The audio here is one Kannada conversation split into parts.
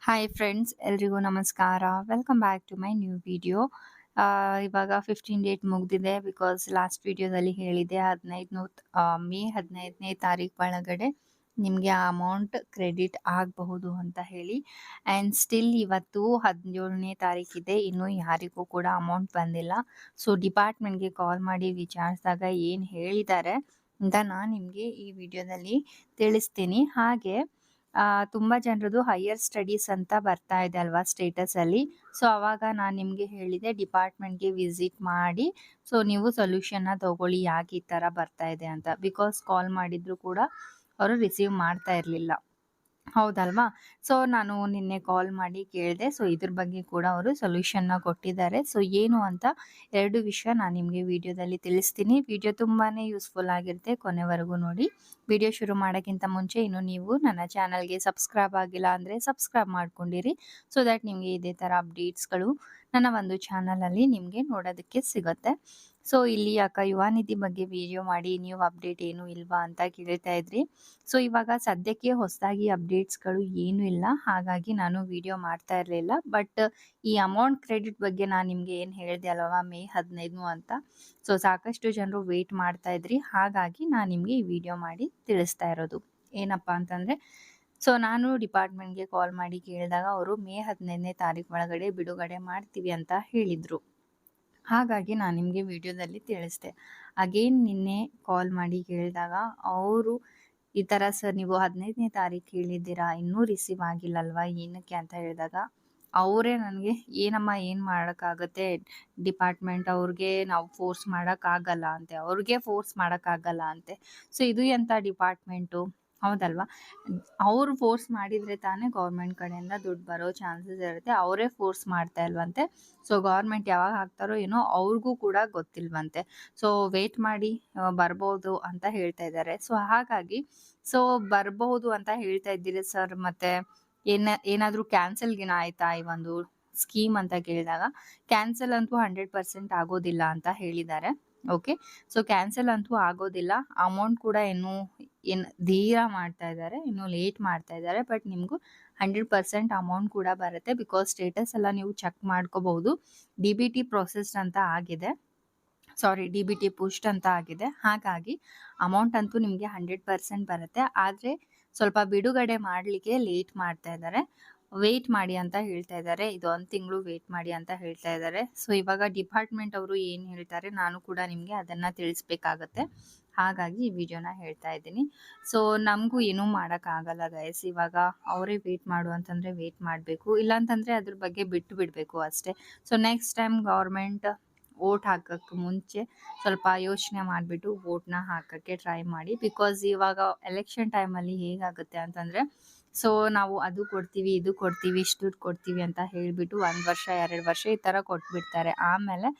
ಹಾಯ್ ಫ್ರೆಂಡ್ಸ್, ಎಲ್ರಿಗೂ ನಮಸ್ಕಾರ. Welcome back to my new video. ಇವಾಗ 15 ಡೇಟ್ ಮುಗ್ದಿದೆ. ಬಿಕಾಸ್ ಲಾಸ್ಟ್ ವಿಡಿಯೋದಲ್ಲಿ ಹೇಳಿದೆ ಮೇ 15ನೇ ತಾರೀಕು ಒಳಗಡೆ ನಿಮಗೆ ಆ ಅಮೌಂಟ್ ಕ್ರೆಡಿಟ್ ಆಗಬಹುದು ಅಂತ ಹೇಳಿ. ಆ್ಯಂಡ್ ಸ್ಟಿಲ್ ಇವತ್ತು 17ನೇ ತಾರೀಕಿದೆ, ಇನ್ನೂ ಯಾರಿಗೂ ಕೂಡ ಅಮೌಂಟ್ ಬಂದಿಲ್ಲ. ಸೊ ಡಿಪಾರ್ಟ್ಮೆಂಟ್ಗೆ ಕಾಲ್ ಮಾಡಿ ವಿಚಾರಿಸಿದಾಗ ಏನು ಹೇಳಿದ್ದಾರೆ ಅಂತ ನಾನು ನಿಮಗೆ ಈ ವಿಡಿಯೋದಲ್ಲಿ ತಿಳಿಸ್ತೀನಿ. ಹಾಗೆ ತುಂಬ ಜನರದು ಹೈಯರ್ ಸ್ಟಡೀಸ್ ಅಂತ ಬರ್ತಾ ಇದೆ ಅಲ್ವಾ ಸ್ಟೇಟಸ್ ಅಲ್ಲಿ. ಸೊ ಅವಾಗ ನಾನು ನಿಮಗೆ ಹೇಳಿದೆ ಡಿಪಾರ್ಟ್ಮೆಂಟ್ಗೆ ವಿಸಿಟ್ ಮಾಡಿ ಸೊ ನೀವು ಸೊಲ್ಯೂಷನ್ನ ತಗೊಳ್ಳಿ, ಯಾಕೆ ಈ ಥರ ಬರ್ತಾ ಇದೆ ಅಂತ. ಬಿಕಾಸ್ ಕಾಲ್ ಮಾಡಿದ್ರು ಕೂಡ ಅವರು ರಿಸೀವ್ ಮಾಡ್ತಾ ಇರಲಿಲ್ಲ, ಹೌದಲ್ವಾ? ಸೊ ನಾನು ನಿನ್ನೆ ಕಾಲ್ ಮಾಡಿ ಕೇಳಿದೆ. ಸೊ ಇದ್ರ ಬಗ್ಗೆ ಕೂಡ ಅವರು ಸೊಲ್ಯೂಷನ್ನ ಕೊಟ್ಟಿದ್ದಾರೆ. ಸೊ ಏನು ಅಂತ 2 ವಿಷಯ ನಾನು ನಿಮಗೆ ವಿಡಿಯೋದಲ್ಲಿ ತಿಳಿಸ್ತೀನಿ. ವಿಡಿಯೋ ತುಂಬಾ ಯೂಸ್ಫುಲ್ ಆಗಿರುತ್ತೆ, ಕೊನೆವರೆಗೂ ನೋಡಿ. ವಿಡಿಯೋ ಶುರು ಮಾಡೋಕ್ಕಿಂತ ಮುಂಚೆ ಇನ್ನು ನೀವು ನನ್ನ ಚಾನಲ್ಗೆ ಸಬ್ಸ್ಕ್ರೈಬ್ ಆಗಿಲ್ಲ ಅಂದರೆ ಸಬ್ಸ್ಕ್ರೈಬ್ ಮಾಡ್ಕೊಂಡಿರಿ. ಸೊ ದ್ಯಾಟ್ ನಿಮಗೆ ಇದೇ ಥರ ಅಪ್ಡೇಟ್ಸ್ಗಳು ನನ್ನ ಒಂದು ಚಾನಲಲ್ಲಿ ನಿಮಗೆ ನೋಡೋದಕ್ಕೆ ಸಿಗುತ್ತೆ. ಸೊ ಇಲ್ಲಿ ಅಕ್ಕ ಯುವನಿಧಿ ಬಗ್ಗೆ ವಿಡಿಯೋ ಮಾಡಿ, ನೀವು ಅಪ್ಡೇಟ್ ಏನು ಇಲ್ವಾ ಅಂತ ಕೇಳ್ತಾ ಇದ್ರಿ. ಸೊ ಇವಾಗ ಸದ್ಯಕ್ಕೆ ಹೊಸದಾಗಿ ಅಪ್ಡೇಟ್ಸ್ಗಳು ಏನೂ ಇಲ್ಲ, ಹಾಗಾಗಿ ನಾನು ವಿಡಿಯೋ ಮಾಡ್ತಾ ಇರಲಿಲ್ಲ. ಬಟ್ ಈ ಅಮೌಂಟ್ ಕ್ರೆಡಿಟ್ ಬಗ್ಗೆ ನಾನು ನಿಮಗೆ ಏನು ಹೇಳಿದೆ ಅಲ್ವಾ, ಮೇ 15 ಅಂತ. ಸೊ ಸಾಕಷ್ಟು ಜನರು ವೇಟ್ ಮಾಡ್ತಾ ಇದ್ರಿ, ಹಾಗಾಗಿ ನಾನು ನಿಮಗೆ ಈ ವಿಡಿಯೋ ಮಾಡಿ ತಿಳಿಸ್ತಾ ಇರೋದು. ಏನಪ್ಪ ಅಂತಂದರೆ, ಸೊ ನಾನು ಡಿಪಾರ್ಟ್ಮೆಂಟ್ಗೆ ಕಾಲ್ ಮಾಡಿ ಕೇಳಿದಾಗ ಅವರು ಮೇ 15ನೇ ತಾರೀಕು ಒಳಗಡೆ ಬಿಡುಗಡೆ ಮಾಡ್ತೀವಿ ಅಂತ ಹೇಳಿದರು. ಹಾಗಾಗಿ ನಾನು ನಿಮಗೆ ವಿಡಿಯೋದಲ್ಲಿ ತಿಳಿಸ್ದೆ. ಅಗೇನ್ ನಿನ್ನೆ ಕಾಲ್ ಮಾಡಿ ಕೇಳಿದಾಗ ಅವರು ಈ ಥರ ಸರ್ ನೀವು 15ನೇ ತಾರೀಕು ಹೇಳಿದ್ದೀರಾ, ಇನ್ನೂ ರಿಸೀವ್ ಆಗಿಲ್ಲಲ್ವಾ, ಏನಕ್ಕೆ ಅಂತ ಹೇಳಿದಾಗ ಅವರೇ ನನಗೆ ಏನಮ್ಮ ಏನು ಮಾಡೋಕ್ಕಾಗುತ್ತೆ, ಡಿಪಾರ್ಟ್ಮೆಂಟ್ ಅವ್ರಿಗೆ ನಾವು ಫೋರ್ಸ್ ಮಾಡೋಕ್ಕಾಗಲ್ಲ ಅಂತೆ, ಅವ್ರಿಗೆ ಫೋರ್ಸ್ ಮಾಡೋಕ್ಕಾಗಲ್ಲ ಅಂತೆ. ಸೊ ಇದು ಎಂಥ ಡಿಪಾರ್ಟ್ಮೆಂಟು, ಹೌದಲ್ವಾ? ಅವರು ಫೋರ್ಸ್ ಮಾಡಿದರೆ ತಾನೇ ಗೌರ್ಮೆಂಟ್ ಕಡೆಯಿಂದ ದುಡ್ಡು ಬರೋ ಚಾನ್ಸಸ್ ಇರುತ್ತೆ. ಅವರೇ ಫೋರ್ಸ್ ಮಾಡ್ತಾ ಇಲ್ವಂತೆ. ಸೊ ಗೌರ್ಮೆಂಟ್ ಯಾವಾಗ ಹಾಕ್ತಾರೋ ಏನೋ ಅವ್ರಿಗೂ ಕೂಡ ಗೊತ್ತಿಲ್ವಂತೆ. ಸೊ ವೇಟ್ ಮಾಡಿ ಬರ್ಬೋದು ಅಂತ ಹೇಳ್ತಾ ಇದ್ದಾರೆ. ಸೊ ಹಾಗಾಗಿ ಸೊ ಬರ್ಬಹುದು ಅಂತ ಹೇಳ್ತಾ ಇದ್ದೀರಿ ಸರ್, ಮತ್ತೆ ಏನಾದರೂ ಕ್ಯಾನ್ಸಲ್ಗಿನ ಆಯ್ತಾ ಈ ಒಂದು ಸ್ಕೀಮ್ ಅಂತ ಕೇಳಿದಾಗ, ಕ್ಯಾನ್ಸಲ್ ಅಂತೂ 100% ಆಗೋದಿಲ್ಲ ಅಂತ ಹೇಳಿದ್ದಾರೆ. ಓಕೆ, ಸೊ ಕ್ಯಾನ್ಸಲ್ ಅಂತೂ ಆಗೋದಿಲ್ಲ. ಅಮೌಂಟ್ ಕೂಡ ಏನು ಧೀರ ಮಾಡ್ತಾ ಇದ್ದಾರೆ, ಇನ್ನು ಲೇಟ್ ಮಾಡ್ತಾ ಇದ್ದಾರೆ. ಬಟ್ ನಿಮಗೂ 100% ಅಮೌಂಟ್ ಕೂಡ ಬರುತ್ತೆ. ಬಿಕಾಸ್ ಸ್ಟೇಟಸ್ ಎಲ್ಲ ನೀವು ಚೆಕ್ ಮಾಡ್ಕೋಬಹುದು. DBT ಪ್ರೊಸೆಸ್ ಅಂತ ಆಗಿದೆ, ಸಾರಿ DBT ಪುಷ್ಟ್ ಅಂತ ಆಗಿದೆ. ಹಾಗಾಗಿ ಅಮೌಂಟ್ ಅಂತೂ ನಿಮಗೆ 100% ಬರುತ್ತೆ. ಆದರೆ ಸ್ವಲ್ಪ ಬಿಡುಗಡೆ ಮಾಡಲಿಕ್ಕೆ ಲೇಟ್ ಮಾಡ್ತಾ ಇದ್ದಾರೆ. ವೇಟ್ ಮಾಡಿ ಅಂತ ಹೇಳ್ತಾ ಇದ್ದಾರೆ. ಇದು 1 ತಿಂಗಳು ವೇಟ್ ಮಾಡಿ ಅಂತ ಹೇಳ್ತಾ ಇದ್ದಾರೆ. ಸೊ ಇವಾಗ ಡಿಪಾರ್ಟ್ಮೆಂಟ್ ಅವರು ಏನು ಹೇಳ್ತಾರೆ ನಾನು ಕೂಡ ನಿಮಗೆ ಅದನ್ನು ತಿಳಿಸ್ಬೇಕಾಗತ್ತೆ. ಹಾಗಾಗಿ ಈ ವಿಡಿಯೋನ ಹೇಳ್ತಾ ಇದ್ದೀನಿ. ಸೊ ನಮಗೂ ಏನೂ ಮಾಡೋಕ್ಕಾಗಲ್ಲ ಗೈಸ್. ಇವಾಗ ಅವರೇ ವೇಟ್ ಮಾಡು ಅಂತಂದರೆ ವೇಟ್ ಮಾಡಬೇಕು, ಇಲ್ಲಾಂತಂದರೆ ಅದ್ರ ಬಗ್ಗೆ ಬಿಟ್ಟು ಬಿಡಬೇಕು ಅಷ್ಟೇ. So next time government vote ಹಾಕೋಕ್ಕೆ ಮುಂಚೆ ಸ್ವಲ್ಪ ಯೋಚನೆ ಮಾಡಿಬಿಟ್ಟು ವೋಟ್ನ ಹಾಕೋಕ್ಕೆ ಟ್ರೈ ಮಾಡಿ. ಬಿಕಾಸ್ ಇವಾಗ ಎಲೆಕ್ಷನ್ ಟೈಮಲ್ಲಿ ಹೇಗಾಗುತ್ತೆ ಅಂತಂದರೆ, ಸೊ ನಾವು ಅದು ಕೊಡ್ತೀವಿ, ಇದು ಕೊಡ್ತೀವಿ, ಇಷ್ಟು ದುಡ್ಡು ಕೊಡ್ತೀವಿ ಅಂತ ಹೇಳಿಬಿಟ್ಟು 1 ವರ್ಷ 2 ವರ್ಷ ಈ ಥರ ಕೊಟ್ಬಿಡ್ತಾರೆ. ಆಮೇಲೆ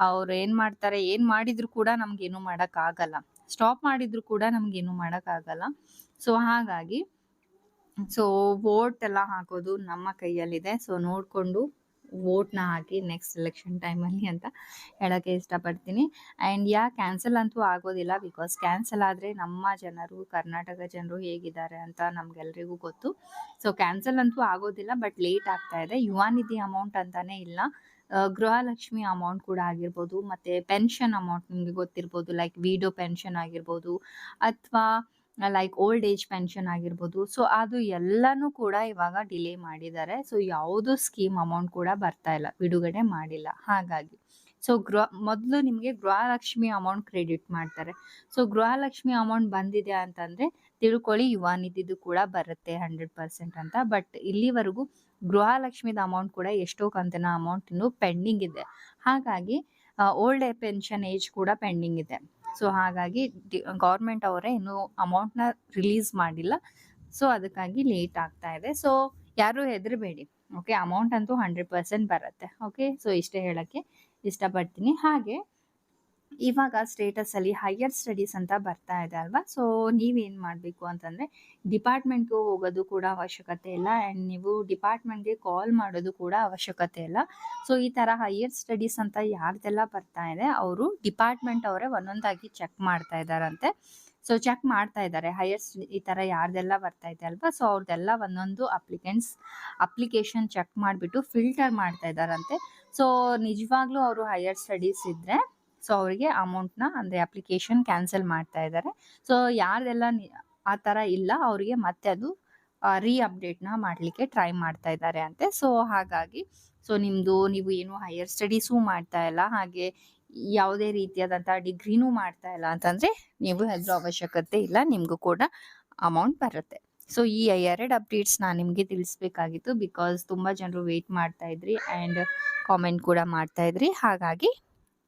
ಅವ್ರು ಏನು ಮಾಡ್ತಾರೆ, ಏನು ಮಾಡಿದರೂ ಕೂಡ ನಮಗೇನು ಮಾಡೋಕ್ಕಾಗಲ್ಲ. ಸ್ಟಾಪ್ ಮಾಡಿದರೂ ಕೂಡ ನಮಗೇನು ಮಾಡೋಕ್ಕಾಗಲ್ಲ. ಸೊ ಹಾಗಾಗಿ ಸೊ ವೋಟ್ ಎಲ್ಲ ಹಾಕೋದು ನಮ್ಮ ಕೈಯಲ್ಲಿದೆ. ಸೊ ನೋಡಿಕೊಂಡು ವೋಟ್ನ ಹಾಕಿ ನೆಕ್ಸ್ಟ್ ಎಲೆಕ್ಷನ್ ಟೈಮಲ್ಲಿ ಅಂತ ಹೇಳೋಕ್ಕೆ ಇಷ್ಟಪಡ್ತೀನಿ. ಆ್ಯಂಡ್ ಕ್ಯಾನ್ಸಲ್ ಅಂತೂ ಆಗೋದಿಲ್ಲ. ಬಿಕಾಸ್ ಕ್ಯಾನ್ಸಲ್ ಆದರೆ ನಮ್ಮ ಜನರು, ಕರ್ನಾಟಕ ಜನರು ಹೇಗಿದ್ದಾರೆ ಅಂತ ನಮಗೆಲ್ರಿಗೂ ಗೊತ್ತು. ಸೊ ಕ್ಯಾನ್ಸಲ್ ಅಂತೂ ಆಗೋದಿಲ್ಲ, ಬಟ್ ಲೇಟ್ ಆಗ್ತಾ ಇದೆ. ಯುವನಿಧಿ ಅಮೌಂಟ್ ಅಂತಾನೆ ಇಲ್ಲ, ಗೃಹಲಕ್ಷ್ಮಿ ಅಮೌಂಟ್ ಕೂಡ ಆಗಿರ್ಬೋದು, ಮತ್ತು ಪೆನ್ಷನ್ ಅಮೌಂಟ್ ನಿಮಗೆ ಗೊತ್ತಿರ್ಬೋದು, ಲೈಕ್ ವಿಡೋ ಪೆನ್ಷನ್ ಆಗಿರ್ಬೋದು, ಅಥವಾ ಲೈಕ್ ಓಲ್ಡ್ ಏಜ್ ಪೆನ್ಷನ್ ಆಗಿರ್ಬೋದು. ಸೊ ಅದು ಎಲ್ಲನೂ ಕೂಡ ಇವಾಗ ಡಿಲೇ ಮಾಡಿದ್ದಾರೆ. ಸೊ ಯಾವುದು ಸ್ಕೀಮ್ ಅಮೌಂಟ್ ಕೂಡ ಬರ್ತಾ ಇಲ್ಲ, ಬಿಡುಗಡೆ ಮಾಡಿಲ್ಲ. ಹಾಗಾಗಿ ಸೊ ಮೊದಲು ನಿಮಗೆ ಗೃಹಲಕ್ಷ್ಮಿ ಅಮೌಂಟ್ ಕ್ರೆಡಿಟ್ ಮಾಡ್ತಾರೆ. ಸೊ ಗೃಹಲಕ್ಷ್ಮಿ ಅಮೌಂಟ್ ಬಂದಿದೆ ಅಂತಂದರೆ ತಿಳ್ಕೊಳ್ಳಿ, ಯುವನಿಧಿದು ಕೂಡ ಬರುತ್ತೆ 100% ಅಂತ. ಬಟ್ ಇಲ್ಲಿವರೆಗೂ ಗೃಹಲಕ್ಷ್ಮಿದ ಅಮೌಂಟ್ ಕೂಡ ಎಷ್ಟೋ ಕಂತಿನ ಅಮೌಂಟ್ ಇನ್ನೂ ಪೆಂಡಿಂಗ್ ಇದೆ. ಹಾಗಾಗಿ ಓಲ್ಡ್ ಪೆನ್ಷನ್ ಏಜ್ ಕೂಡ ಪೆಂಡಿಂಗ್ ಇದೆ. ಸೊ ಹಾಗಾಗಿ ಗೌರ್ಮೆಂಟ್ ಅವರೇ ಇನ್ನೂ ಅಮೌಂಟ್ನ ರಿಲೀಸ್ ಮಾಡಿಲ್ಲ. ಸೊ ಅದಕ್ಕಾಗಿ ಲೇಟ್ ಆಗ್ತಾ ಇದೆ. ಸೊ ಯಾರೂ ಹೆದರಬೇಡಿ, ಓಕೆ? ಅಮೌಂಟ್ ಅಂತೂ 100% ಬರುತ್ತೆ. ಓಕೆ, ಸೊ ಇಷ್ಟೇ ಹೇಳೋಕ್ಕೆ ಇಷ್ಟಪಡ್ತೀನಿ. ಹಾಗೆ ಇವಾಗ ಸ್ಟೇಟಸಲ್ಲಿ ಹೈಯರ್ ಸ್ಟಡೀಸ್ ಅಂತ ಬರ್ತಾ ಇದೆ ಅಲ್ವಾ. ಸೊ ನೀವೇನು ಮಾಡಬೇಕು ಅಂತಂದರೆ, ಡಿಪಾರ್ಟ್ಮೆಂಟ್ಗೆ ಹೋಗೋದು ಕೂಡ ಅವಶ್ಯಕತೆ ಇಲ್ಲ, ಆ್ಯಂಡ್ ನೀವು ಡಿಪಾರ್ಟ್ಮೆಂಟ್ಗೆ ಕಾಲ್ ಮಾಡೋದು ಕೂಡ ಅವಶ್ಯಕತೆ ಇಲ್ಲ. ಸೊ ಈ ಥರ ಹೈಯರ್ ಸ್ಟಡೀಸ್ ಅಂತ ಯಾರ್ದೆಲ್ಲ ಬರ್ತಾ ಇದೆ ಅವರು ಡಿಪಾರ್ಟ್ಮೆಂಟ್ ಅವರೇ ಒಂದೊಂದಾಗಿ ಚೆಕ್ ಮಾಡ್ತಾ ಇದ್ದಾರಂತೆ. ಸೊ ಚೆಕ್ ಮಾಡ್ತಾ ಇದ್ದಾರೆ ಹೈಯರ್ ಈ ತರ ಯಾರ್ದೆಲ್ಲ ಬರ್ತಾ ಇದೆ ಅಲ್ವಾ, ಸೊ ಅವ್ರದ್ದೆಲ್ಲ ಒಂದೊಂದು ಅಪ್ಲಿಕೇಶನ್ ಚೆಕ್ ಮಾಡಿಬಿಟ್ಟು ಫಿಲ್ಟರ್ ಮಾಡ್ತಾ ಇದ್ದಾರಂತೆ. ಸೊ ನಿಜವಾಗ್ಲೂ ಅವರು ಹೈಯರ್ ಸ್ಟಡೀಸ್ ಇದ್ರೆ ಸೊ ಅವರಿಗೆ ಅಮೌಂಟ್ನ ಅಂದರೆ ಅಪ್ಲಿಕೇಶನ್ ಕ್ಯಾನ್ಸಲ್ ಮಾಡ್ತಾ ಇದ್ದಾರೆ. ಸೊ ಯಾರ್ದೆಲ್ಲ ಆ ಥರ ಇಲ್ಲ ಅವರಿಗೆ ಮತ್ತೆ ಅದು ಅಪ್ಡೇಟ್ನ ಮಾಡಲಿಕ್ಕೆ ಟ್ರೈ ಮಾಡ್ತಾ ಇದ್ದಾರೆ ಅಂತೆ. ಸೊ ಹಾಗಾಗಿ ನೀವು ಏನು ಹೈಯರ್ ಸ್ಟಡೀಸು ಮಾಡ್ತಾ ಇಲ್ಲ, ಹಾಗೆ ಯಾವುದೇ ರೀತಿಯಾದಂಥ ಡಿಗ್ರಿನೂ ಮಾಡ್ತಾ ಇಲ್ಲ ಅಂತಂದರೆ ನೀವು ಹೆದರೋ ಅವಶ್ಯಕತೆ ಇಲ್ಲ, ನಿಮಗೂ ಕೂಡ ಅಮೌಂಟ್ ಬರುತ್ತೆ. ಸೊ ಈ 2 ಅಪ್ಡೇಟ್ಸ್ ನಾನು ನಿಮಗೆ ತಿಳಿಸ್ಬೇಕಾಗಿತ್ತು, ಬಿಕಾಸ್ ತುಂಬ ಜನರು ವೆಯ್ಟ್ ಮಾಡ್ತಾ ಇದ್ರಿ ಆ್ಯಂಡ್ ಕಾಮೆಂಟ್ ಕೂಡ ಮಾಡ್ತಾ ಇದ್ರಿ, ಹಾಗಾಗಿ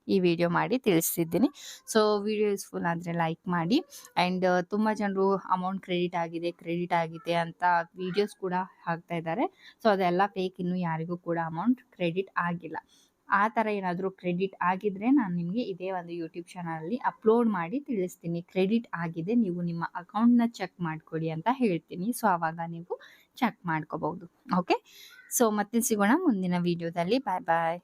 ಈ ವಿಡಿಯೋ ಮಾಡಿ ತಿಳಿಸ್ತಿದ್ದೀನಿ. ಸೊ ವಿಡಿಯೋ ಯೂಸ್ಫುಲ್ ಆದರೆ ಲೈಕ್ ಮಾಡಿ. ಆ್ಯಂಡ್ ತುಂಬ ಜನರು ಅಮೌಂಟ್ ಕ್ರೆಡಿಟ್ ಆಗಿದೆ ಅಂತ ವಿಡಿಯೋಸ್ ಕೂಡ ಹಾಕ್ತಾ ಇದ್ದಾರೆ. ಸೊ ಅದೆಲ್ಲ ಫೇಕ್, ಇನ್ನೂ ಯಾರಿಗೂ ಕೂಡ ಅಮೌಂಟ್ ಕ್ರೆಡಿಟ್ ಆಗಿಲ್ಲ. ಆ ಥರ ಏನಾದರೂ ಕ್ರೆಡಿಟ್ ಆಗಿದ್ರೆ ನಾನು ನಿಮಗೆ ಇದೇ ಒಂದು ಯೂಟ್ಯೂಬ್ ಚಾನಲಲ್ಲಿ ಅಪ್ಲೋಡ್ ಮಾಡಿ ತಿಳಿಸ್ತೀನಿ. ಕ್ರೆಡಿಟ್ ಆಗಿದೆ, ನೀವು ನಿಮ್ಮ ಅಕೌಂಟ್ನ ಚೆಕ್ ಮಾಡ್ಕೊಳ್ಳಿ ಅಂತ ಹೇಳ್ತೀನಿ. ಸೊ ಆವಾಗ ನೀವು ಚೆಕ್ ಮಾಡ್ಕೋಬಹುದು. ಓಕೆ, ಸೊ ಮತ್ತೆ ಸಿಗೋಣ ಮುಂದಿನ ವಿಡಿಯೋದಲ್ಲಿ. ಬಾಯ್ ಬಾಯ್.